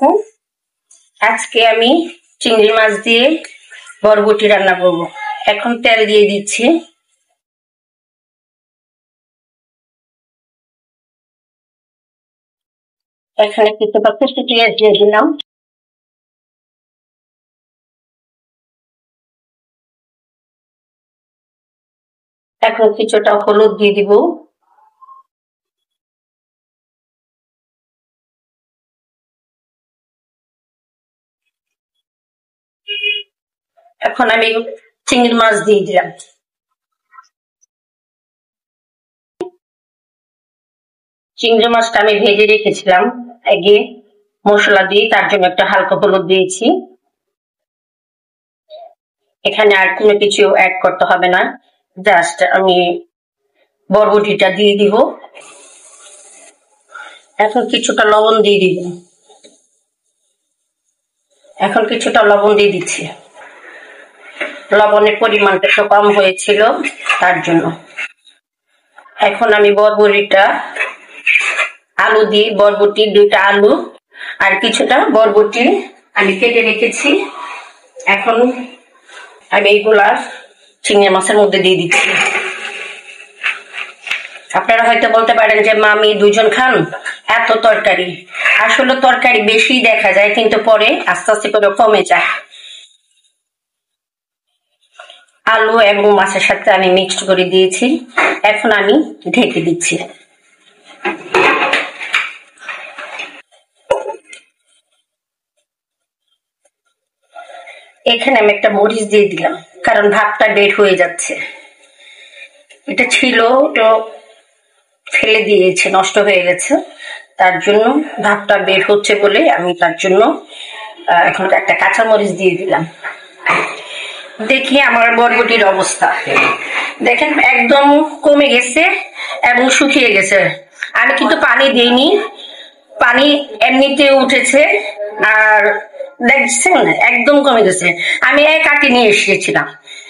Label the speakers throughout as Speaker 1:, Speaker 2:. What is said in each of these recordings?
Speaker 1: আলাইকুম। আজকে আমি চিংড়ি মাছ দিয়ে বরবটি রান্না করব। এখন তেল দিয়ে দিচ্ছি। এখানে কিছুটা কচু পেঁয়াজ দিয়ে দিলাম। এখন কিছুটা হলুদ দিয়ে দিব। এখন আমি চিংড়ি মাছ দিয়ে দিলাম। চিংড়ি মাছটা আমি ভেজে রেখেছিলাম আগে মশলা দিয়ে, তার জন্য একটা হালকা হলুদ দিয়েছি। এখানে আর কোনো কিছু অ্যাড করতে হবে না, জাস্ট আমি বরবটিটা দিয়ে দিব। এখন কিছুটা লবণ দিয়ে দিব। এখন কিছুটা লবণ দিয়ে দিচ্ছি। লবণের পরিমাণটা একটু কম হয়েছিল, তার জন্য। এখন আমি বরবটিটা আলু দিয়ে, বরবটি দুইটা আলু আর কিছুটা বরবটি আমি কেটে রেখেছি। এখন আমি এইগুলা চিংড়ি মাছের মধ্যে দিয়ে দিচ্ছি। আপনারা হয়তো বলতে পারেন যে মামি দুজন খান, এত তরকারি। আসলে তরকারি বেশি দেখা যায়, কিন্তু পরে আস্তে আস্তে করে কমে যায়। আলু এবং মাছের সাথে আমি মিক্সড করে দিয়েছি। এখন আমি ঢেকে দিচ্ছি। এখানে আমি একটা মরিচ দিয়ে দিলাম, কারণ ভাতটা বের হয়ে যাচ্ছে। এটা ছিল তো ফেলে দিয়েছে, নষ্ট হয়ে গেছে, তার জন্য ভাতটা বের হচ্ছে বলে আমি তার জন্য এখন একটা কাঁচা মরিচ দিয়ে দিলাম। দেখি আমার বরবটির অবস্থা দেখেন, একদম কমে গেছে এবং শুকিয়ে গেছে। আমি কিন্তু পানি দিইনি, পানি এমনিতে উঠেছে। আর দেখছেন একদম কমে গেছে। আমি এক আটি নিয়ে এসেছিলাম,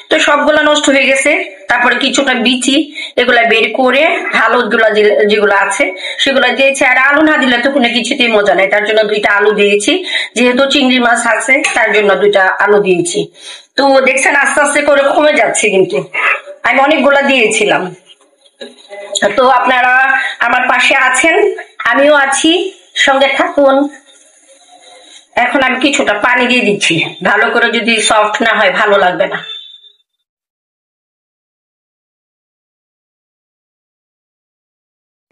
Speaker 1: তো সবগুলা নষ্ট হয়ে গেছে। তারপরে কিছুটা বিচি এগুলা বের করে হলুদ গুলা যেগুলো আছে সেগুলো দিয়েছি। আর আলু না দিলে তো কোনো কিছুতেই মজা নেই, তার জন্য দুইটা আলু দিয়েছি। যেহেতু চিংড়ি মাছ আছে তার জন্য দুইটা আলু দিয়েছি। তো দেখছেন আস্তে আস্তে করে কমে যাচ্ছে, কিন্তু আমি অনেকগুলা দিয়েছিলাম। তো আপনারা আমার পাশে আছেন, আমিও আছি, সঙ্গে থাকুন। এখন আমি কিছুটা পানি দিয়ে দিচ্ছি, ভালো করে যদি সফট না হয় ভালো লাগবে না।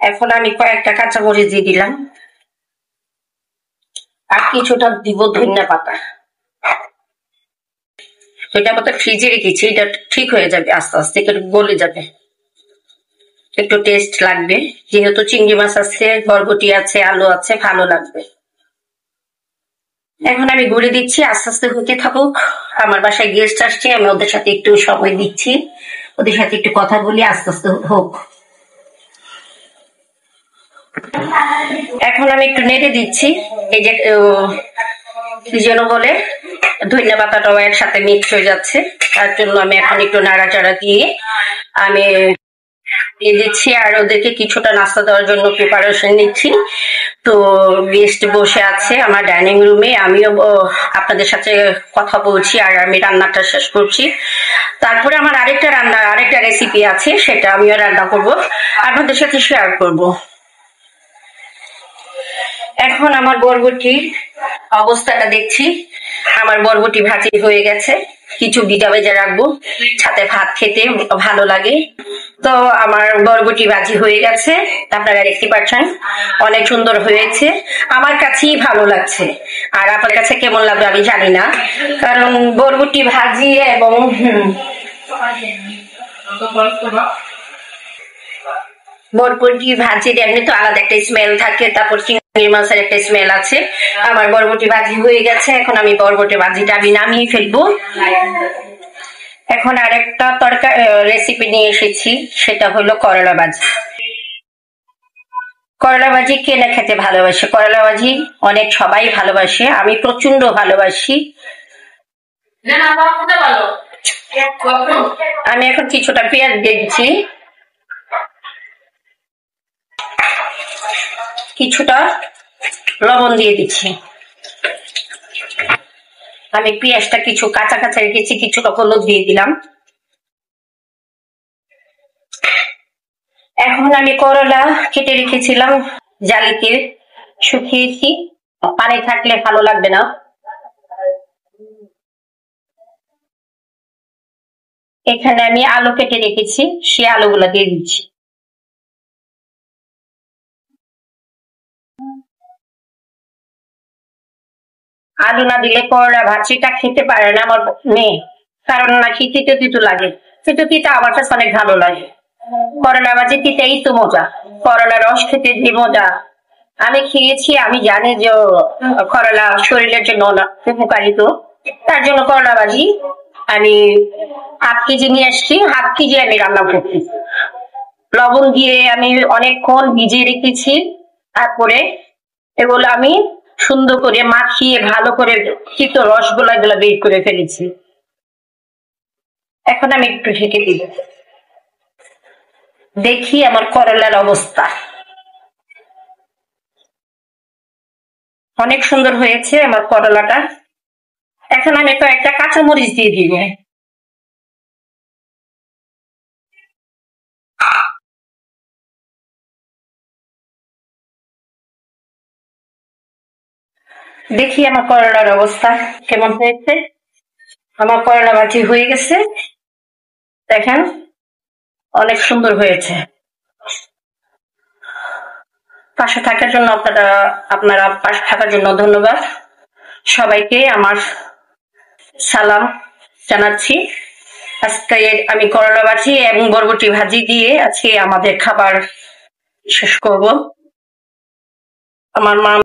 Speaker 1: এখন আমি কয়েকটা কাঁচামরিচ দিয়ে দিলাম, আর কিছুটা দিব ধনিয়া পাতা। ধনিয়া পাতা ফ্রিজে রেখেছি, এটা ঠিক হয়ে যাবে, আস্তে আস্তে একটু গলে যাবে, একটু টেস্ট লাগবে। যেহেতু চিংড়ি মাছ আছে, বরবটি আছে, আলু আছে, ভালো লাগবে। এখন আমি গুলে দিচ্ছি, আস্তে আস্তে হতে থাকুক। আমার বাসায় গেস্ট আসছে, আমি ওদের সাথে একটু সময় দিচ্ছি, ওদের সাথে একটু কথা বলি, আস্তে আস্তে হোক। এখন আমি একটু নেড়ে দিচ্ছি। এই যে কি যেন বলে, ধনিয়া পাতাটাও একসাথে মিক্স হয়ে যাচ্ছে, তার জন্য আমি এখন একটু নাড়াচাড়া দিয়ে আমি দিয়ে দিচ্ছি। আর ওদেরকে কিছুটা নাস্তা দেওয়ার জন্য প্রিপারেশন নিচ্ছি। তো গেস্ট বসে আছে আমার ডাইনিং রুমে, আমিও আপনাদের সাথে কথা বলছি আর আমি রান্নাটা শেষ করছি। তারপরে আমার আরেকটা রেসিপি আছে, সেটা আমিও রান্না করব, আপনাদের সাথে শেয়ার করব। এখন আমার বরবটির অবস্থাটা দেখছি, আমার বরবটি ভাজি হয়ে গেছে। কিছু ভিজা ভেজা রাখবো, সাথে ভাত খেতে ভালো লাগে। তো আমার বরবটি ভাজি হয়ে গেছে, আপনারা দেখতে পাচ্ছেন অনেক সুন্দর হয়েছে, আমার কাছেই ভালো লাগছে। আর আপনার কাছে কেমন লাগবে আমি জানি না, কারণ বরবটি ভাজি এবং বরবটি ভাজির এমনি তো আলাদা একটা স্মেল থাকে, তারপর চিংড়ি মাছের একটা স্মেল আছে। আমার বরবটি ভাজি হয়ে গেছে, এখন আমি বরবটি ভাজিটা আমি নামিয়ে ফেলবো। এখন আরেকটা তরকারি রেসিপি নিয়ে এসেছি, সেটা হলো করলা ভাজি। করলা ভাজি কে না খেতে ভালোবাসে, করলা ভাজি অনেক সবাই ভালোবাসে, আমি প্রচন্ড ভালোবাসি। আমি এখন কিছুটা পেঁয়াজ দিচ্ছি, কিছুটা লবণ দিয়ে দিচ্ছি। আমি পেঁয়াজটা কিছু কাঁচা কাঁচা রেখেছি, কিছুটা হলুদ দিয়ে দিলাম। এখন আমি করলা কেটে রেখেছিলাম জালিতে শুকিয়েছি, পানি থাকলে ভালো লাগবে না। এখানে আমি আলু কেটে রেখেছি, সেই আলুগুলো দিয়ে দিচ্ছি। আলু না দিলে করলা ভাজিটা খেতে পারে না আমার মেয়ে, কারণ নাকি তিতো তিতো লাগে। তিতো তিতো আমার কাছে অনেক ভালো লাগে। করলা ভাজি তিতেই তো মজা, করলা রস খেতে যে মজা। আমি খেয়েছি, আমি জানি যে করলা শরীরের জন্য উপকারিত। তার জন্য করলা ভাজি আমি ½ কেজি নিয়ে আসছি, ½ কেজি আমি রান্না করছি। লবণ দিয়ে আমি অনেকক্ষণ ভিজিয়ে রেখেছি, তারপরে এগুলো আমি সুন্দর করে মাখিয়ে ভালো করে তিত রসগুলো এগুলো বের করে ফেলেছি। এখন আমি একটু ঢেকে দিব, দেখি আমার করলার অবস্থা। অনেক সুন্দর হয়েছে আমার করলাটা। এখন আমি কয়েকটা কাঁচামরিচ দিয়ে দিব। দেখি আমার করলার অবস্থা কেমন হয়েছে। আমার করলা ভাজি হয়ে গেছে, দেখেন অনেক সুন্দর হয়েছে। পাশে থাকার জন্য আপনারা পাশে থাকার জন্য ধন্যবাদ। সবাইকে আমার সালাম জানাচ্ছি। আজকে আমি করলা ভাজি এবং বরবটি ভাজি দিয়ে আজকে আমাদের খাবার শেষ করব। আমার মা